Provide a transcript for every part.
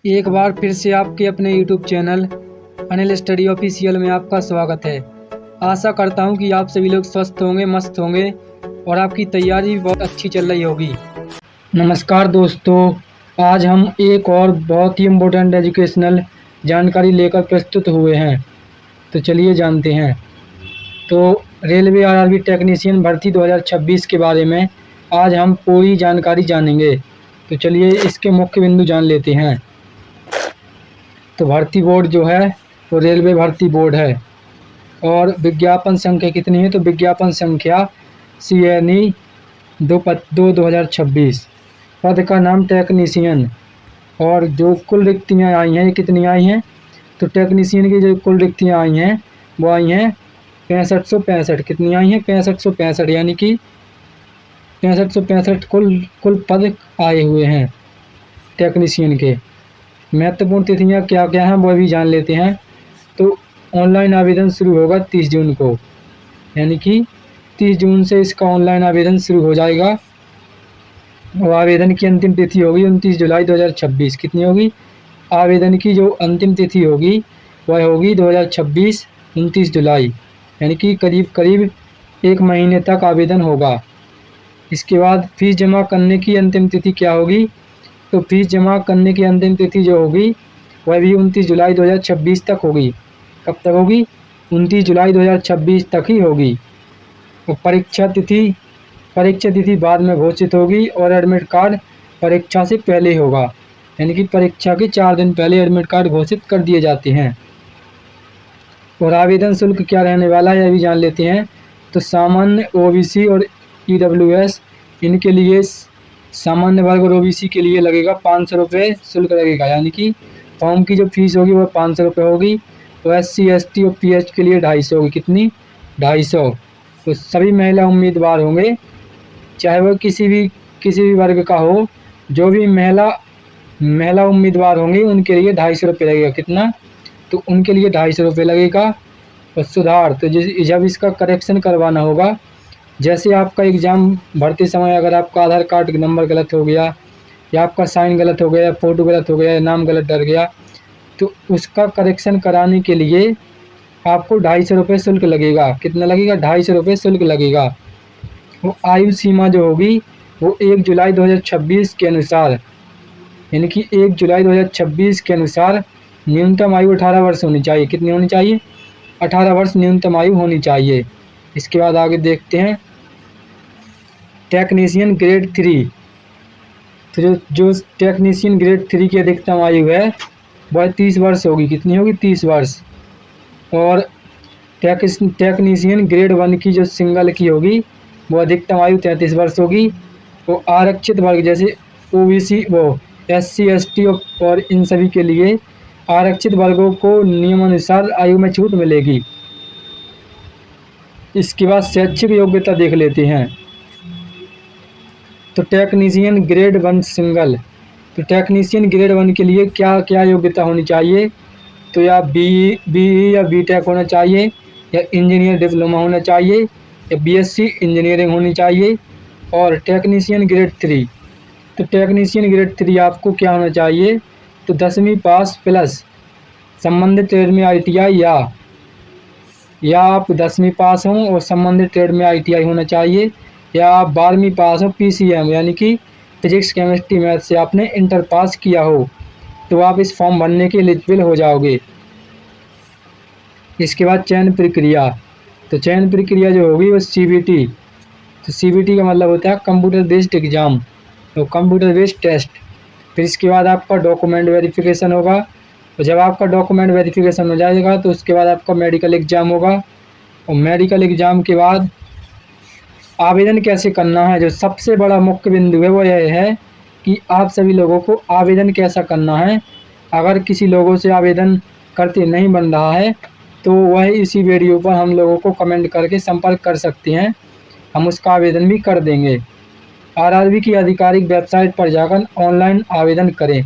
एक बार फिर से आपके अपने YouTube channel Anil study official में आपका स्वागत है। आशा करता हूं कि आप सभी लोग स्वस्थ होंगे, मस्त होंगे और आपकी तैयारी भी बहुत अच्छी चल रही होगी। नमस्कार दोस्तों, आज हम एक और बहुत ही इम्पोर्टेंट एजुकेशनल जानकारी लेकर प्रस्तुत हुए हैं। तो चलिए जानते हैं। तो रेलवे आरआरबी टेक्नीशियन भर्ती 2026 के बारे में आज हम पूरी जानकारी जानेंगे। तो चलिए इसके मुख्य बिंदु जान लेते हैं। तो भर्ती बोर्ड जो है वो रेलवे भर्ती बोर्ड है और विज्ञापन संख्या कितनी है? तो विज्ञापन संख्या CNE 2026। पद का नाम टेक्नीशियन। और जो कुल रिक्तियाँ आई हैं, ये कितनी आई हैं? तो टेक्नीशियन की जो कुल रिक्तियाँ आई हैं वो आई हैं 6565। कितनी आई हैं? 6565, यानी कि 6565 कुल पद आए हुए हैं टेक्नीशियन के। महत्वपूर्ण तिथियाँ क्या क्या हैं वो भी जान लेते हैं। तो ऑनलाइन आवेदन शुरू होगा 30 जून को, यानी कि 30 जून से इसका ऑनलाइन आवेदन शुरू हो जाएगा। और आवेदन की अंतिम तिथि होगी 29 जुलाई 2026। कितनी होगी? आवेदन की जो अंतिम तिथि होगी वह होगी 2026 29 जुलाई, यानी कि करीब एक महीने तक आवेदन होगा। इसके बाद फीस जमा करने की अंतिम तिथि क्या होगी? तो फीस जमा करने की अंतिम तिथि जो होगी वह भी 29 जुलाई 2026 तक होगी। कब तक होगी? 29 जुलाई 2026 तक ही होगी। और परीक्षा तिथि बाद में घोषित होगी और एडमिट कार्ड परीक्षा से पहले होगा, यानी कि परीक्षा के 4 दिन पहले एडमिट कार्ड घोषित कर दिए जाते हैं। और आवेदन शुल्क क्या रहने वाला है यह भी जान लेते हैं। तो सामान्य OBC और EWS इनके लिए, सामान्य वर्ग और OBC के लिए लगेगा 500 रुपये शुल्क लगेगा, यानी कि फॉर्म की जो फीस होगी वह 500 रुपये होगी। तो SC ST और PH के लिए 250 होगी। कितनी? 250। तो सभी महिला उम्मीदवार होंगे, चाहे वह किसी भी वर्ग का हो, जो भी महिला उम्मीदवार होंगे उनके लिए 250 रुपये लगेगा। कितना? तो उनके लिए 250 रुपये लगेगा। और सुधार, तो जब इसका करेक्शन करवाना होगा, जैसे आपका एग्ज़ाम भरते समय अगर आपका आधार कार्ड नंबर गलत हो गया या आपका साइन गलत हो गया, फ़ोटो गलत हो गया या नाम गलत डर गया, तो उसका करेक्शन कराने के लिए आपको 250 रुपये शुल्क लगेगा। कितना लगेगा? 250 रुपये शुल्क लगेगा। वो आयु सीमा जो होगी वो 1 जुलाई 2026 के अनुसार, यानी कि 1 जुलाई 2026 के अनुसार न्यूनतम आयु 18 वर्ष होनी चाहिए। कितनी होनी चाहिए? 18 वर्ष न्यूनतम आयु होनी चाहिए। इसके बाद आगे देखते हैं टेक्नीशियन ग्रेड 3। तो जो टेक्नीशियन ग्रेड 3 की अधिकतम आयु है वह 30 वर्ष होगी। कितनी होगी? 30 वर्ष। और टेक्नीशियन ग्रेड 1 की जो सिंगल की होगी वो अधिकतम आयु 33 वर्ष होगी। वो आरक्षित वर्ग जैसे OBC, वो SC ST और इन सभी के लिए आरक्षित वर्गों को नियमानुसार आयु में छूट मिलेगी। इसके बाद शैक्षिक योग्यता देख लेते हैं। तो टेक्नीशियन ग्रेड 1 सिंगल, तो टेक्नीशियन ग्रेड 1 के लिए क्या क्या योग्यता होनी चाहिए? तो या BE या BTech होना चाहिए, या इंजीनियर डिप्लोमा होना चाहिए, या BSc इंजीनियरिंग होनी चाहिए। और टेक्नीशियन ग्रेड 3, तो टेक्नीशियन ग्रेड 3 आपको क्या होना चाहिए? तो 10वीं पास प्लस संबंधित ट्रेड में ITI, या आप 10वीं पास हों और संबंधित ट्रेड में ITI होना चाहिए, या आप 12वीं पास हो PCM, यानी कि फिजिक्स केमिस्ट्री मैथ से आपने इंटर पास किया हो, तो आप इस फॉर्म भरने के एलिजिबल हो जाओगे। इसके बाद चयन प्रक्रिया, तो चयन प्रक्रिया जो होगी वो CBT। तो CBT का मतलब होता है कंप्यूटर बेस्ड एग्ज़ाम, तो कंप्यूटर बेस्ड टेस्ट। फिर इसके बाद आपका डॉक्यूमेंट वेरिफिकेशन होगा, और जब आपका डॉक्यूमेंट वेरिफिकेशन हो जाएगा तो उसके बाद आपका मेडिकल एग्ज़ाम होगा। और मेडिकल एग्ज़ाम के बाद आवेदन कैसे करना है, जो सबसे बड़ा मुख्य बिंदु है वो यह है कि आप सभी लोगों को आवेदन कैसा करना है। अगर किसी लोगों से आवेदन करते नहीं बन रहा है तो वह इसी वीडियो पर हम लोगों को कमेंट करके संपर्क कर सकते हैं, हम उसका आवेदन भी कर देंगे। RRB की आधिकारिक वेबसाइट पर जाकर ऑनलाइन आवेदन करें,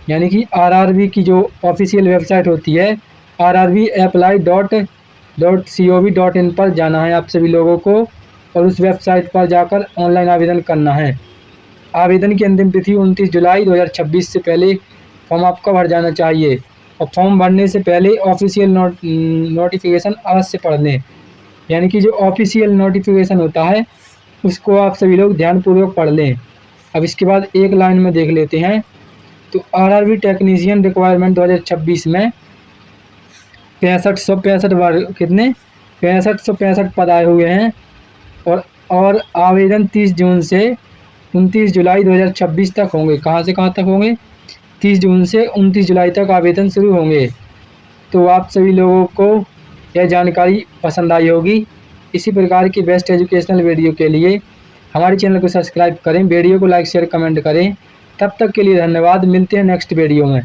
यानी कि RRB की जो ऑफिशियल वेबसाइट होती है rrbapply.gov.in पर जाना है आप सभी लोगों को, और उस वेबसाइट पर जाकर ऑनलाइन आवेदन करना है। आवेदन की अंतिम तिथि 29 जुलाई 2026 से पहले फॉर्म आपका भर जाना चाहिए। और फॉर्म भरने से पहले ऑफिशियल नोटिफिकेशन अवश्य पढ़ लें, यानी कि जो ऑफिशियल नोटिफिकेशन होता है उसको आप सभी लोग ध्यानपूर्वक पढ़ लें। अब इसके बाद एक लाइन में देख लेते हैं। तो आरआरबी टेक्नीशियन रिक्वायरमेंट 2026 में 6565 कितने 6565 पद आए हुए हैं। और आवेदन 30 जून से 29 जुलाई 2026 तक होंगे। कहाँ से कहाँ तक होंगे? 30 जून से 29 जुलाई तक आवेदन शुरू होंगे। तो आप सभी लोगों को यह जानकारी पसंद आई होगी। इसी प्रकार की बेस्ट एजुकेशनल वीडियो के लिए हमारे चैनल को सब्सक्राइब करें, वीडियो को लाइक शेयर कमेंट करें। तब तक के लिए धन्यवाद। मिलते हैं नेक्स्ट वीडियो में।